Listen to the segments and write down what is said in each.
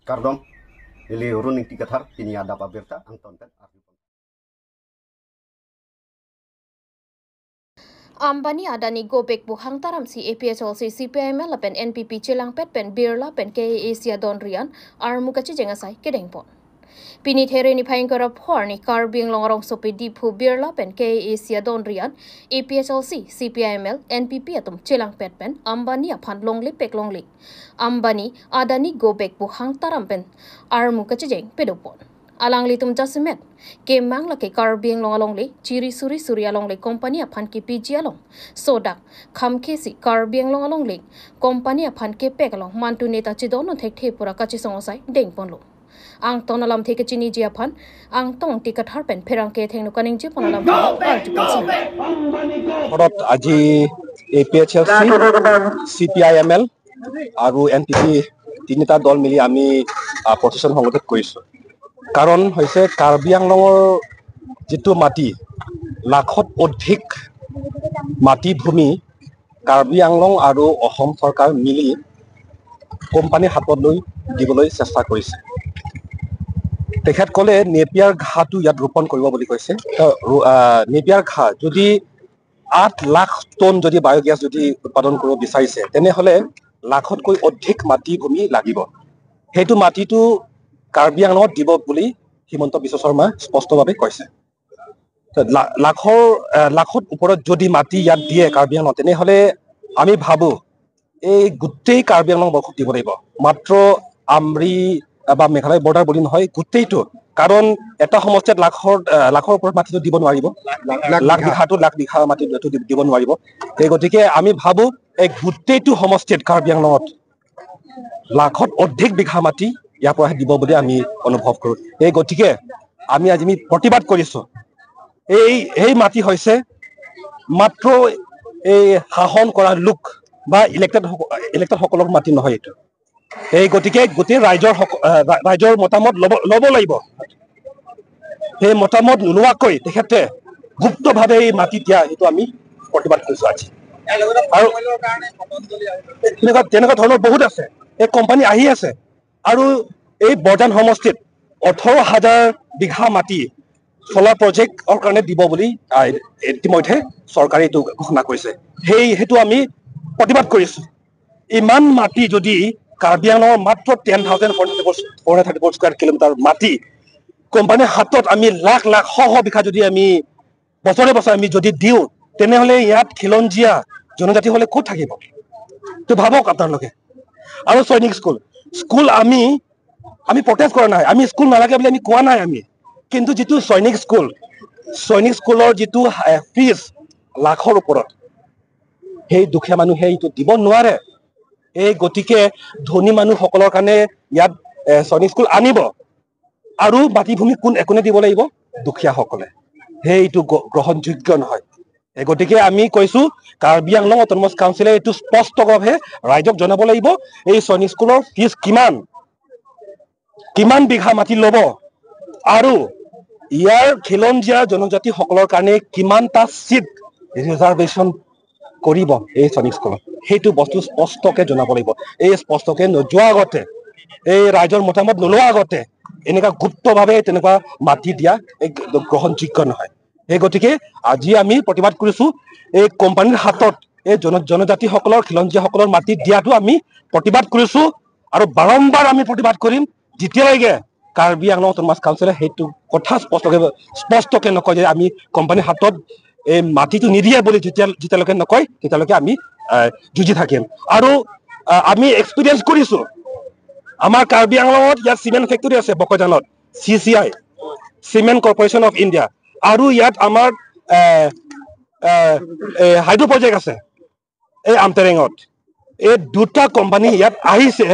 Kardom, ili runing tikathar kini ada pabirta angtonten. Ambani Adani go back buhang taram si APHLC CPIML pen NPP chilang pet pen Birla pen Asia Don Rian armuka jengasai kedengpon. Pini there ni paing korap hor ni karbing longrong sopi dipu Birla pen Asia Don Rian APHLC CPIML NPP atum chilang pet pen Ambani apan longli pek longli. Ambani Adani go back buhang taram pen armuka jeng pedopon. Alang litum jasimet kemang la ke karbing long along le ciri suri along le company apan ki PG along sodak kham kesi karbing long along le company apan ke pek along mantu neta chidono thek the pura kachi songosai deng ponlo ang ton alam theke chini ji apan ang tong tikat harpen pherang ke thengnu kaning ji ponalam Horot aji APHLC CPIML আৰু NPP তিনিটা দল মিলি আমি প্ৰতিষ্ঠান সংগঠিত কৰিছো কাৰণ হৈছে কাৰ্বি আংলঙৰ যেটো মাটি লাখত অধিক মাটি ভূমি কাৰ্বি আংলং আৰু অসম চৰকাৰ মিলি কোম্পানীৰ হাতত লৈ দিবলৈ চেষ্টা কৰিছে তেখেত কলে নেপিয়াৰ ঘাটো ইয়াত ৰোপণ কৰিব বুলি কৈছে নেপিয়াৰ ঘা যদি 8 লাখ টন যদি বায়োগ্যাস যদি উৎপাদন কৰিব বিচাৰিছে তেনেহলে লাখতকৈ অধিক মাটি ভূমি লাগিব হেতু মাটিটো কাৰ্বি আংলঙত দিব বুলি হিমন্ত বিশ্ব শৰ্মা স্পষ্টভাৱে কৈছে লাখত ওপৰত যদি মাটি ইয়াত দিয়ে কাৰ্বি আংলঙত তেনেহলে আমি ভাবো এই গুটেই কাৰ্বি আংলং বৰ্ষত দিব লাগিব মাত্ৰ আমৰি বা মেঘালয় বৰ্ডাৰ বুলি নহয় গুটেইটো কাৰণ এটা সমষ্টিত লাখৰ ওপৰত মাটিটো দিব নোৱাৰিব লাখ বিঘা মাটিটো দিব নোৱাৰিব এই গতিকে আমি ভাবো এই গুটেইটো সমষ্টিত কাৰ্বি আংলঙত লাখত অধিক বিঘা মাটি ইয়াৰ পৰা দিব বুলি আমি অনুভৱ কৰো এই গতিকে আমি আজি প্ৰতিবাদ কৰিছো এই মাটি হৈছে মাত্ৰ এই শাসন কৰা লোক বা ইলেক্টেড সকলৰ মাটি নহয় এইটো এই গতিকে গোটেই ৰাইজৰ মতামত ল'ব লাগিব এই মতামত নোলোৱাকৈ তেখেতে গুপ্তভাৱে এই মাটি দিয়া এইটো আমি প্ৰতিবাদ কৰিছো আজি আৰু তেনেকুৱা ধৰণৰ বহুত আছে এই কোম্পানী আহি আছে আৰু এই বৰ্ডান সমষ্টিত 18,000 বিঘা মাটি সোলাৰ প্ৰজেক্টৰ কাৰণে দিব বুলি ইতিমধ্যে চৰকাৰে এইটো ঘোষণা কৰিছে হেতু আমি প্ৰতিবাদ কৰিছো ইমান মাটি যদি কাৰ্বি আংলঙৰ মাত্ৰ 10,434 স্কয়াৰ কিলোমিটাৰ মাটি কোম্পানীৰ হাতত আমি লাখ শ বিঘা যদি আমি বছৰে আমি যদি দিও তেনেহলে ইয়াত খিলঞ্জীয়া জনজাতি হলে ক'ত থাকিব তো ভাবক আপোনালোকে আৰু সৈনিক স্কুল আমি প্ৰটেষ্ট কৰা নাই আমি স্কুল নালাগে বুলি আমি কোৱা নাই আমি কিন্তু যেটো সৈনিক স্কুলৰ যেটো ফিজ লাখৰ ওপৰত সেই দুখীয়া মানুহে এইটো দিব নোৱাৰে এই গতিকে ধনী মানুহসকলৰ কাৰণে ইয়াত সৈনিক স্কুল আনিব আৰু বাকি ভূমি কোনে দিব লাগিব দুখীয়া সকলে সেইটো গ্ৰহণযোগ্য নহয় এই গতিকে আমি কৈছো কাৰ্বি আংলং অটোনমাস কাউন্সিলে এইটো স্পষ্টভাৱে ৰাইজক জনাব লাগিব এই সৈনিক স্কুলৰ ফিজ কিমান বিঘা মাটি ল'ব আৰু ইয়াৰ খিলঞ্জীয়া জনজাতি সকলৰ কাৰণে কিমানটা সিট ৰিজাৰ্ভেশন কৰিব এই সৈনিক স্কুলত সেইটো বস্তু স্পষ্টকে জনাব লাগিব এই স্পষ্টকে নজোৱা আগতে এই ৰাইজৰ মতামত নোলোৱা আগতে এনেকা গুপ্তভাৱে তেনেকুৱা মাটি দিয়া এই গ্ৰহণযোগ্য নহয় এই গতিকে আজি আমি প্ৰতিবাদ কৰিছো এই কোম্পানীৰ হাতত এই জনজাতি সকলৰ খিলঞ্জীয়া সকলৰ মাটি দিয়াটো আমি প্ৰতিবাদ কৰিছো আৰু বাৰম্বাৰ আমি প্ৰতিবাদ কৰিম যেতিয়ালৈকে কাৰ্বি আংলং অটোনমাস কাউন্সিলে সেইটো কথা স্পষ্টকে নকয় যে আমি কোম্পানীৰ হাতত এই মাটিটো নিদিয়ে বুলি যেতিয়ালৈকে নকয় তেতিয়ালৈকে আমি যুঁজি থাকিম আৰু আমি এক্সপিৰিয়েন্স কৰিছো আমাৰ কাৰ্বি আংলঙত ইয়াত চিমেণ্ট ফেক্টৰী আছে বকজানত CCI cement corporation of India আৰু ইয়াত আমাৰ হাইড্ৰ প্ৰজেক্ট আছে এই আমটেৰেঙত এই দুটা কোম্পানী ইয়াত আহিছে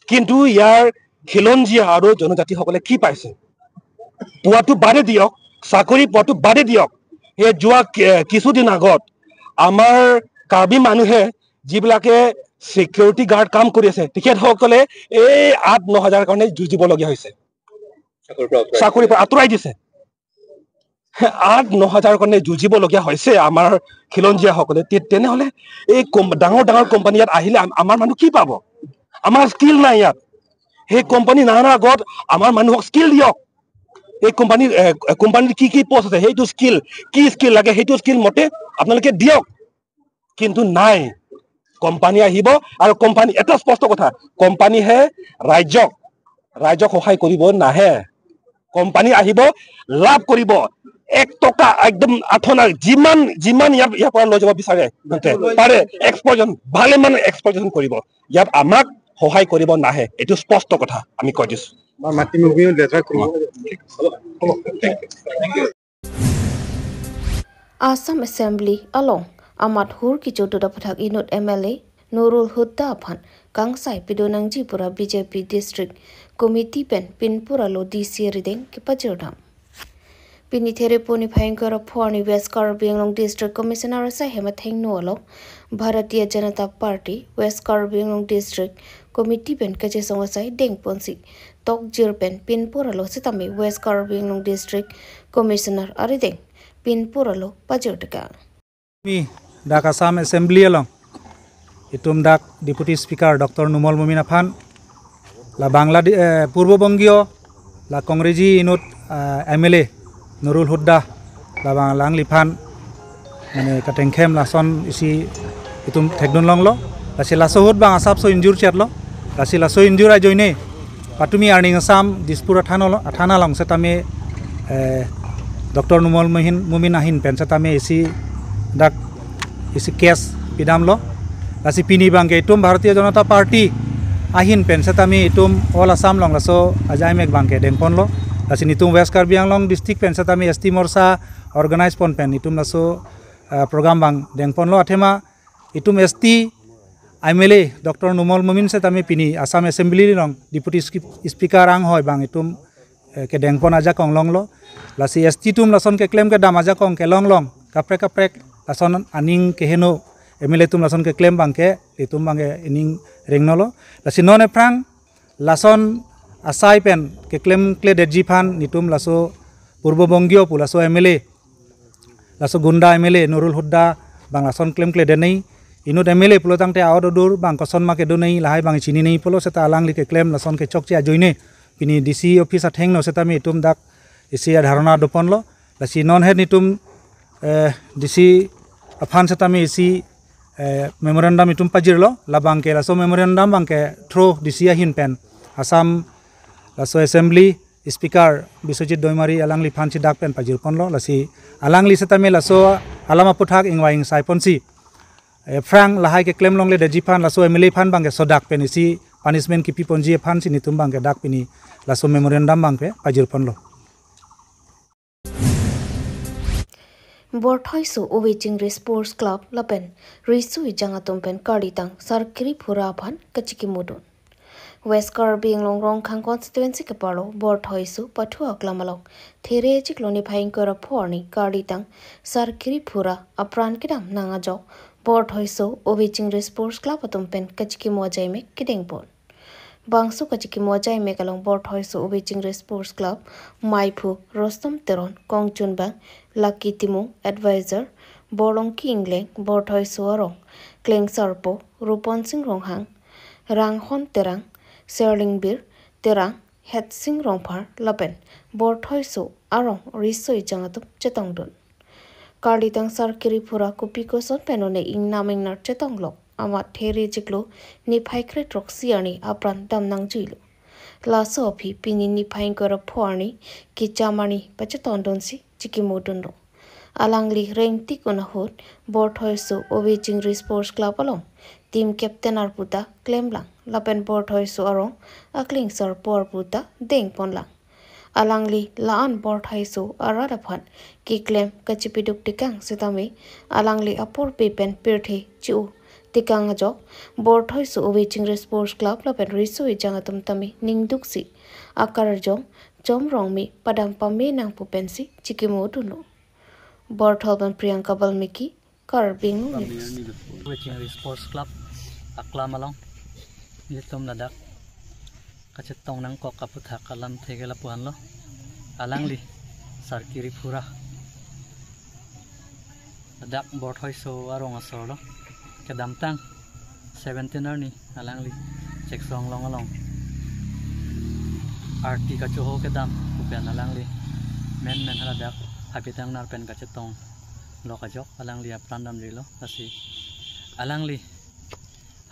কিন্তু ইয়াৰ খিলঞ্জীয়া আৰু জনজাতি সকলে কি পাইছে পোৱাটো বাদে দিয়ক চাকৰি পোৱাটো বাদে দিয়ক এই যোৱা কিছুদিন আগত আমাৰ কাৰ্বি মানুহে যিবিলাকে সিকিউৰিটি গাৰ্ড কাম কৰি আছে তেখেতসকলে এই 8-9 হাজাৰ কাৰণে যুঁজিবলগীয়া হৈছে চাকৰিৰ পৰা আঁতৰাই দিছে 8-9 হাজাৰ কাৰণে যুঁজিবলগীয়া হৈছে আমাৰ খিলঞ্জীয়া সকলে তেনেহলে এই ডাঙৰ কোম্পানী ইয়াত আহিলে আমাৰ মানুহ কি পাব আমাৰ স্কিল নাই ইয়াত সেই কোম্পানী নানাৰ আগত আমাৰ মানুহক স্কিল দিয়ক এই কোম্পানীৰ কি পোষ্ট আছে সেইটো স্কিল কি স্কিল লাগে সেইটো স্কিল মতে আপোনালোকে দিয়ক কিন্তু নাই কোম্পানী আহিব আৰু কোম্পানী এটা স্পষ্ট কথা কোম্পানীহে ৰাজ্যক সহায় কৰিব নাহে কোম্পানী আহিব লাভ কৰিব 1 টকা একদম আঠনা যিমান ইয়াৰ পৰা লৈ যাব বিচাৰে পাৰে এক্সপৰ্টেশন ভালে মানে এক্সপৰ্টেশন কৰিব ইয়াত আমাক সহায় কৰিব নাহে এটো স্পষ্ট কথা আমি কৈ দিছো Assam Assembly along Amat Hur ki jododa pathak inut MLA Nurul Huda Aphan Kangsai Pidonangji Pura BJP District Committee Pen Pinpura Lo DC Rideng ki Pajirdam Pini There Poni Bhayankara Phorni West Karbi Anglong District Commissioner Sa Hematheng Nolo Bharatiya Janata Party West Karbi Anglong District Committee Pen Kaje Songasai Deng Ponsi Tok Jirpen Pinpura Lo Sitami West Karbi Anglong District Commissioner Arideng Pinpura Lo Pajirtaka Mi dak Assam Assembly along itum dak Deputy Speaker Dr. Numol Mumin Aphan la Bangladesh Purbo Bangio la Kongreji inut MLA Nurul Huda la Banglang Liphan mane katengkem la son isi itum thekdon long lo la si la sohut bang asap so injur chat lo la si la so injur a joine patumi earning Assam Dispur athana long setame Dr. Numol Mumin ahin pen setame isi dak isi case pidam lo lasi pini bangke itum Bharatiya Janata Party ahin pen setami itum all Assam long laso ajai mek bangke dengpon lo lasi nitum West Karbi Anglong district pen setami ST Morsa organize pon pen itum laso program bang dengpon lo athema itum ST MLA Dr. Numol Mumin setami pini Assam Assembly long Deputy Speaker ang hoy bang itum ke dengpon aja kong long lo lasi ST tum lason ke claim ke dam aja kong ke long kaprek lason aning ke heno MLA tum lason ke claim bangke itum bangke ining rengnolo lasi non eprang lason asai pen ke claim kle deji phan nitum laso Purbo Bangio pulaso MLA laso Gunda MLA Nurul Huda bang lason claim kle denei inut MLA pulotang te awdo dur bang koson ma ke donei lahai bang chini nei polo seta alang li ke claim lason ke chokchi ajoine pini DC office atheng no seta mi itum dak isi dharana dopon lo lasi non head nitum DC Aphan setami isi memorandum itum pajir lo labang ke laso memorandum bangke through DC ahin pen Assam laso Assembly Speaker Biswajit Doimari alang li phan si dak pen pajir pon lo lasi alang li setami laso alama puthak ingwaing sai ponsi Frank lahai ke claim long le deji phan laso MLA phan bangke sodak pen isi punishment kipi ponji phan si nitum bangke dak pini laso memorandum bangke pajir pon lo Borthaisu Ovechingri Sports Club Lapen Risui Jangatumpen Karditang Sarkiri Purapan Kachiki Mudun West Karbi Anglong Rongkhang constituency Kapalo Borthaisu Pathua Klamalong There Chikloni Bhayankara Phorni Karditang Sarkiri Pura Apran Kidam Nangajo Borthaisu Ovechingri Sports Club Atumpen Kachiki Mojaime Kidingpon Bangsu Kachiki Mojaime Kalong Borthaisu Ovechingri Sports Club Maipu Rostom Teron Kongchun Bang Lucky Timu Advisor Borong Kingleng Borthaisu Arong Kleng Sarpo Rupon Singh Ronghang Rang Hon Terang Serling Bir Terang Het Singh Rongphar Lapen Borthaisu Arong Risoi Jangatum Chetongdun Karditang Sarkiri Pura Kupiko Son Penone Ing Naming Nar Chetonglok Amat There Jiklo Ni Phaikre Troxiani Apran Damnang Jilu Laso Phi Pini Ni Bhayankara Phorni Kichamani Pachetondonsi Chikimodunro Alangli Rengti Kunahut Borthaisu Ovechingri Sports Club along Team Captain Arputa Klemlang Lapen Borthaisu Arong Akling Sar Porputa Deng Ponlang Alangli Laan Borthaisu Aradaphan Ki Klem Kachipiduk Tikang Sitami Alangli Apor Pipen Pirthi Chu Tikang Ajok Borthaisu Ovechingri Sports Club Lapen Risui Jangatum Tami Ningduksi Akarjong Jomrongmi Padam Pame Nang Pupensi Chikimodunu Bortholban Priyanka Balmiki Karbing Ovechingri Sports Club Aklamalong Nitum Nadak Kachetong nang kok kaputha kalam thegela puan lo Alangli Sarkiri Pura Nadak Borthaisu Arong Asolo Kedamtang 17 ni Alangli Cheksong long along arti ka chu ho ke dam ku pen alang li men hala dak habitang nar pen ka chetong lo ka jok alang li apran dam ri lo asi alang li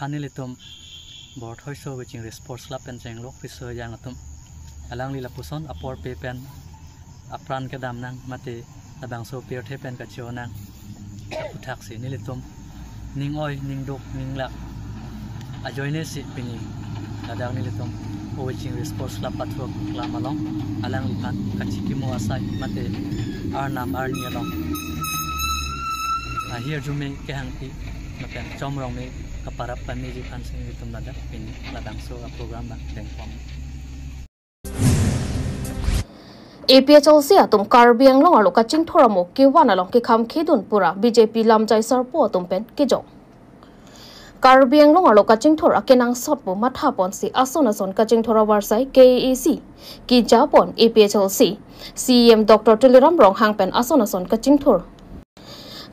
ani le tom bor thoi so ge ching sports club pen cheng lok pi so yang atum alang li la puson apor pe pen apran ke dam nang mate labang so pier the pen ka chu nang puthak si ni le tom ning oi ning dok ning lak a joine si pini ladang ni le tom Oweching Sports Club patrol klamalong alang lipan kachiki mo asai mate arnam arni along here jume ke hangti maten chomrong me kaparap pan ni jipan sing itum nada pin ladang so program ba tengpom APHLC atum karbiang long alo kaching thoramo ke wana long ke kham khedun pura BJP lamjai sarpo atum pen ke jong Karbiang long alo kaching thora kenang sotbo matha pon si ason kaching thora warsai KAC ki japon APHLC CM Dr. Tuliram Rong hangpen ason kaching thor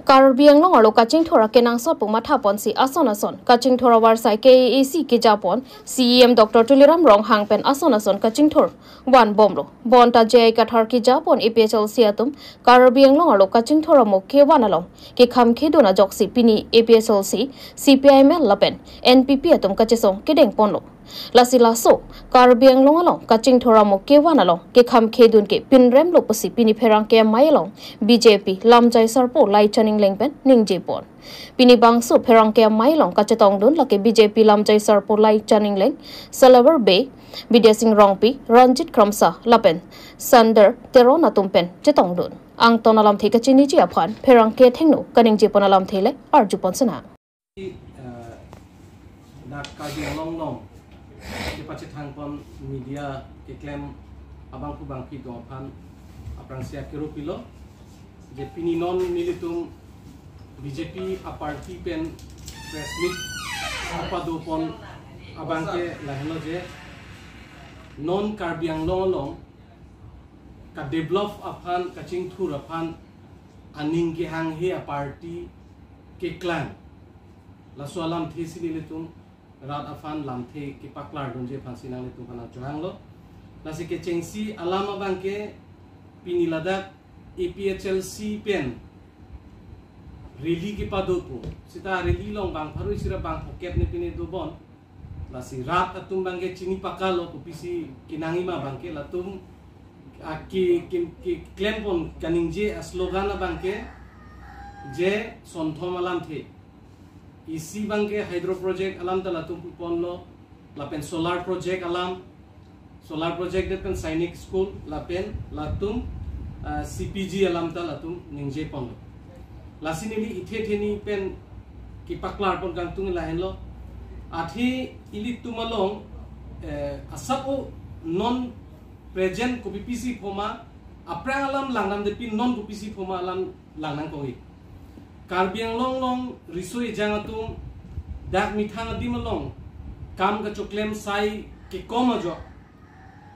Karbiang long alo kaching thora kenang sotbo matha pon si ason kaching thora warsai KAC ki japon CM Dr. Tuliram Rong hangpen ason kaching thor wan bomlo bonta jai kathar ki japon APHLC atum Karbiang long alo kaching thora mo ke wanalong ke kham kheduna joksi pini APHLC CPIML lapen NPP atum kachesong kedeng ponlo lasilaso Karbiang long along kaching thora mo ke wanalong ke kham khedun ke pinrem lo pasi pini pherang ke mailong BJP lamjai sarpo lai chaning lengpen ningje pon pini bangso pherang ke mailong kachetong dun lake BJP lamjai sarpo lai chaning leng Salaver Bay Bidesing Rongpi Ranjit Kramsa lapen Sander Terona tumpen chetong dun ang tonalam theka chini ji aphan pherang ke thengno kaning je ponalam thele arju ponsana dak Karbiang long long ke pache thang pon media ke claim abang ku bang pi dong phan aprang sia kero pilo je pini non militum BJP a party pen press meet apa do pon abang ke lahelo je non Karbiang long long ka develop aphan kaching thur aphan aning ke hang he a party ke clan la soalam thesi militum rat afan lamthe ki paklar donje phansinang le tumana johang lo lasi ke chengsi alama bangke piniladak APHLC pen reli ki padopo sita reli long bang pharu sira bang pocket ne pini dobon lasi rat atum bangke chini pakalo pisi kinangi ma bangke latum ki klempon kaningje slogan bangke je sonthom alamthe isi bangke hydro project alam ta latum ponlo lapen solar project depen sainik school lapen latum CPG alam ta latum ningje ponlo lasinili ithetheni pen ki paklar pon gangtung lahenlo athi ili tumalong asapo non present ko BPC phoma aprang alam langnam de pin non BPC phoma alam langnang ko Karbiang long long risoi jangatum dak mithang adimalong kam ka choklem sai ke koma jo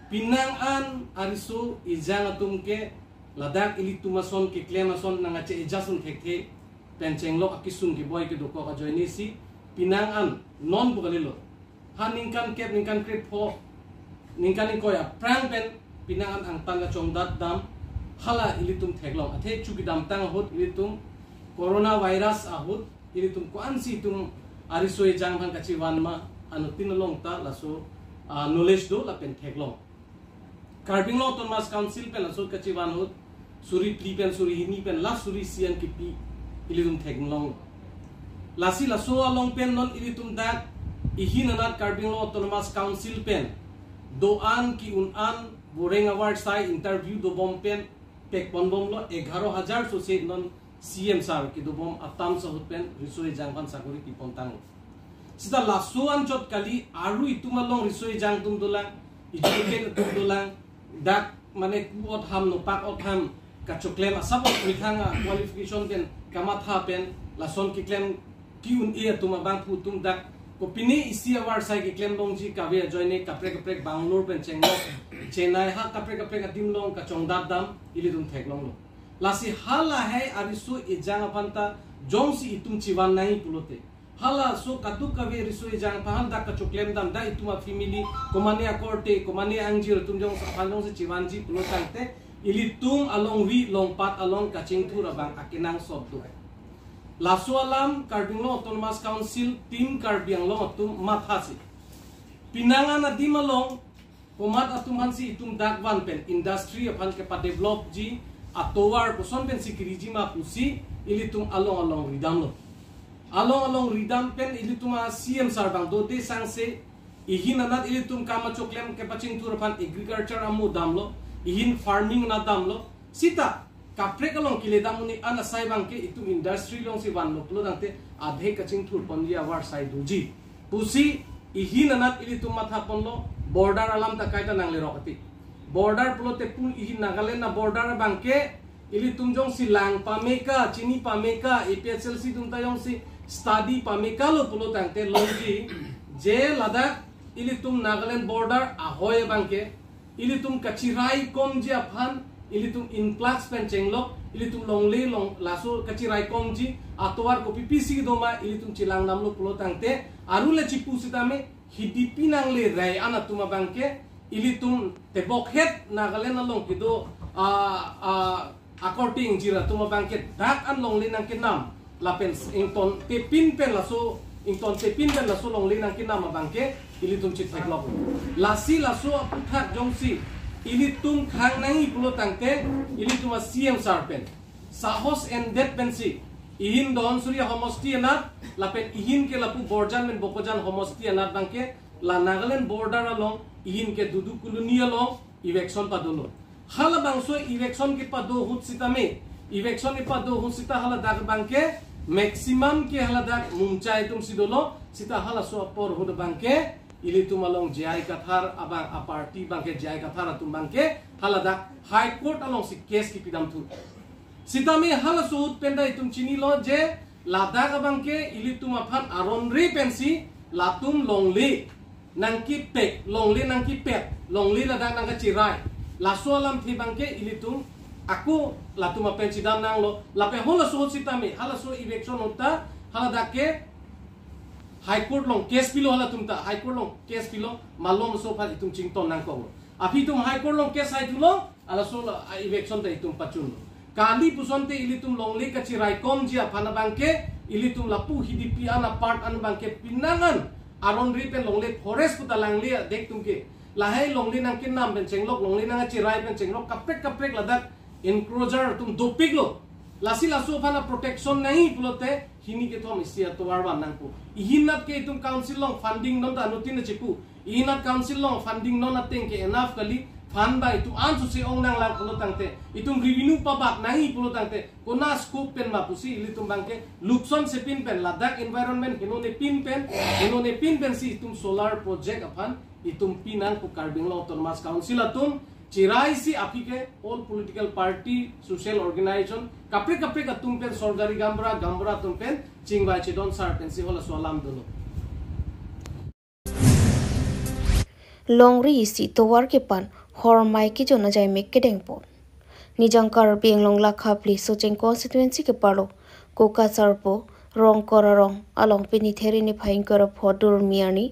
pinang an arisu ijangatum ke ladak ilitumason ke klemason nangache ejasun thekhe penchenglo akisung ki boy ke doko ka joini si pinang an non bugalilo haninkan kep ninkan krep pho ninkan koya prang pen pinang an ang tanga chongdat dam hala ilitum theklong athe chuki dam tang hot ilitum coronavirus ahut ini tum kuansi tum arisoi janghan kachi wanma anutin long ta laso knowledge do la pen theklong Karbiang long Thomas Council pen laso kachi wan hut suri pli pen suri hini pen la suri sian ki pi ili tum theklong lasi laso along pen non ili tum dak ihinanat Karbiang long Thomas Council pen doan ki unan boreng award sai interview do bom pen pek pon bom lo 11000 so se non CM sar ki dobom atam sahut pen risoi jangpan sakuri ki pontang sida lasuan jot kali aru itumalong risoi jang tum dolang ijuke tum dolang dak mane kuot ham no pak ot ham ka choklem asap mithanga qualification pen kamatha pen lason ki klem ki un e tum bang pu tum dak ko pini isi award sai ki klem dong ji ka ve joine kapre bangalore pen chenglo chennai ha kapre atim long ka chongdap dam ili tum theklong lo lasi hala hai arisu ijang apanta jongsi itum chiwan nai pulote hala so kaduk kawe risui jang pahan dak ka choklem dam da ituma family komane akorte komane angjir tumjong sa panjong se chiwanji pulo tangte ilitung along wi long pat along kaching thur abang akinang sobdu laso alam Karbing Autonomous Council team Karbiang long atum mathasi pinangan na dimalong pomat atum hansi itum dakwan pen industry apan ke pa develop ji atowar poson pen sikiriji ma pusi ilitung along ridam lo along ridam pen ilitung CM sarbang dote sangse ihin anat ilitung kama choklem ke paching tur pan agriculture amu damlo ihin farming na damlo sita kapre kalong kile damuni ana sai bang ke itum industry long si ban lo plo dangte adhe kaching tur ponji awar sai duji pusi ihin anat ilitung matha ponlo border alam ta kaita nangle rokati border plo te pun ihin Nagaland na border bang ke ilitung jong si lang pameka chini pameka APSL si tum tayong si study pameka lo plo tangte longji je Ladakh ilitum Nagaland border ahoy bangke ilitum kachirai komji aphan ilitum influx pen chenglok ilitum longle long laso kachirai komji atowar ko PPC doma ilitum chilang namlo plo tangte arule chipu sitame hidipi nangle rai ana tuma bangke ilitum tebokhet Nagaland along kido according jira tuma bangke dak an longle nang kinam lapen ington tepin pen laso ington tepin pen laso longle nang kinam bangke ilitum chit teklok lasi laso aputhak jongsi ilitum khang nangi pulo tangte ilitum CM sarpen sahos endet pensi ihin don surya homosti anat lapen ihin ke lapu borjan men bokojan homosti anat bangke la Nagaland border along ihin ke dudu koloni along election padulo hala bangso election ke pado hut sitame election ke pado hut sita hala dak bangke maximum ke hala dak mumchai tum sidolo sita hala so por hut bangke ilitum along jai kathar abang a party bangke jai kathar atum bangke hala dak high court along si case ki pidam thu sitame hala so hut penda itum chini lo je Ladakh bangke ilitum aphan aronri pensi latum longli nangki pek longli nangki pet longli Ladakh nangka chirai laso alam thi bangke ilitum aku latum apen sidam nang lo lape hola so sitame hala so election uta hala dake high court long case pilo hala tumta high court long case pilo malom so pha itum chington nang ko api tum high court long case hai tulo ala so election ta itum pachun kali pusonte ilitum longli ka chirai kom ji aphana bangke ilitum lapu hidipi ana part an bangke pinangan aron ripen longle forest puta langli dek tumke lahai longli nang kin nam ben chenglok longli nang chirai ben chenglok kaprek Ladakh enclosure tum dopik lo lasi laso phana protection nahi pulote hini ke thom isia to warban nang ko ihinat ke tum council long funding non ta nutin chipu ihinat council long funding non ateng ke enough kali fund ba itu ansu se ong nang lang pulo tangte itum revenue pabak nahi pulo tangte kona scope pen ma pusi ilitum bangke lukson se pin pen Ladakh environment hinone pin pen si itum solar project aphan itum pinang ku Karbing Autonomous Council atum chirai si apike all political party social organization kapre atum pen sorgari gambra atum pen chingbai chidon sar pen si hola solam dolo longri si towar ke pan hormai ki jona jai mek ke dengpo nijang Karbing long lakhapli socheng constituency ke palo koka sarpo rong korarong along pinitheri ni phaing kor phodur miani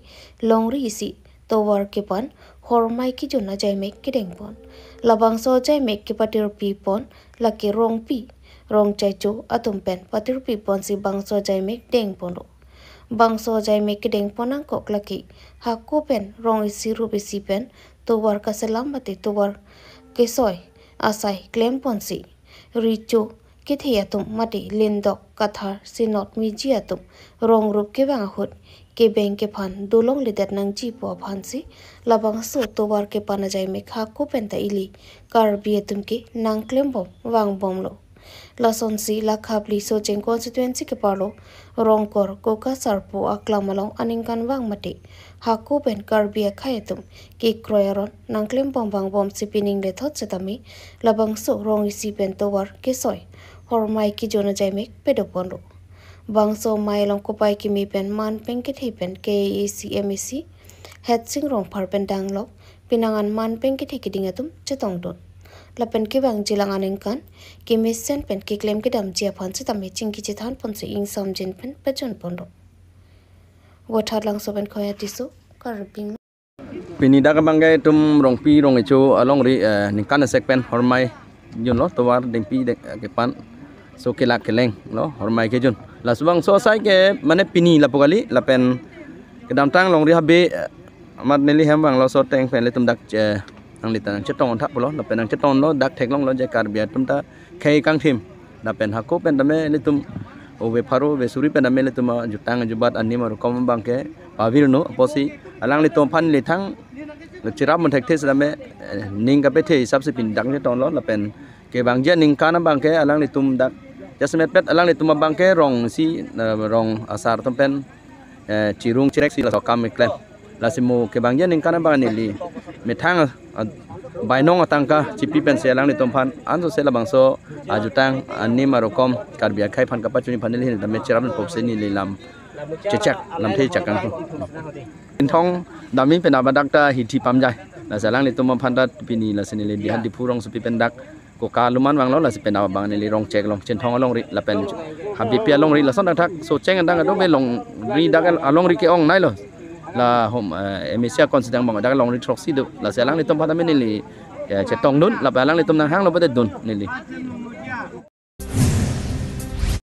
longri si towar ke pan hormai ki jona jai mek ke dengpon labang so jai mek ke patir pi pon laki rong pi rong chai chu atum pen patir pi pon si bangso jai mek dengpon bangso jai mek ke dengpon ang kok laki hakko pen rong isi rupi si pen towar ka salam mate towar ke soy asai claim pon si richo ke thia tum mate lindok kathar sinot mi ji atum rong rup ke bang hut ke bank ke phan dolong lidat nang ji po phan si labang so towar ke pana jai me kha ko pen ta ili Karbi atum ke nang claim bom wang bom lo lason si lakhapli so cheng constituency ke parlo rongkor koka sarpo aklamalong aningkan wang mate hako pen Karbi khayatum ke kroyaron nang claim bom wang bom sipining le thot chetami labang so rong isi pen towar ke soy hormai ki jona jai me pedopondo bangso mailong kopai ki mi pen man pen ke thipen KAC het sing rong phar pen danglok pinangan man pen ke thikiding atum chetong don lapen ke bang jilang anengkan ke mission pen ke claim ke dam jia phan se tam ching ki chithan pon se ing som jin pen pechon pondo Water lang soben khoya tisu karping. Pini dak banggai tum rong pi rong ichu along ri ningkan sekpen hormai jun lo towar dengpi dek kepan so kelak keleng lo hormai ke jun la subang so sai ke mane pini la pokali la pen kedam tang long ri habe amat neli hem bang lo so teng pen le tum dak ang li tan chetong thak lo la pen ang chetong lo dak thek long lo je kar bia tum ta khai kang thim la pen hako pen dame le tum obe pharo be suri pen dame le tum jutang jubat anim ro kom bang ke pavir no posi alang le tom phan le thang chirap mon thek the same ning ka pe the sab se pin dang chetong lo la pen ke bang je ning kana bang ke alang le tum dak jasmet pet alang le tum bang ke rong si rong asar tom pen cirung cirek si la so kam klem la simu ke bang je ning kana bang ni li me thang bai nong atangka chipi pen se alang le tom phan an so se la bang so ajutang ani marokom karbia khai phan ka pa chuni phan le da me chirap pop se ni le lam chechak lam the chakang in thong damin pen abadak ta hiti pam jai la salang le tom phan da pini la seni le di han di phurong su pi pen dak ko ka luman wang lo la si pen abang ni le rong chek long chen thong along ri la pen habi pia long ri la son dak thak so cheng dang do be long ri dak along ri ke ong nai lo la hom emesia konsidang bang dak long ri trok si do la salang le tom phan da me ni le chetong dun la balang le tom nang hang lo ba de dun ni li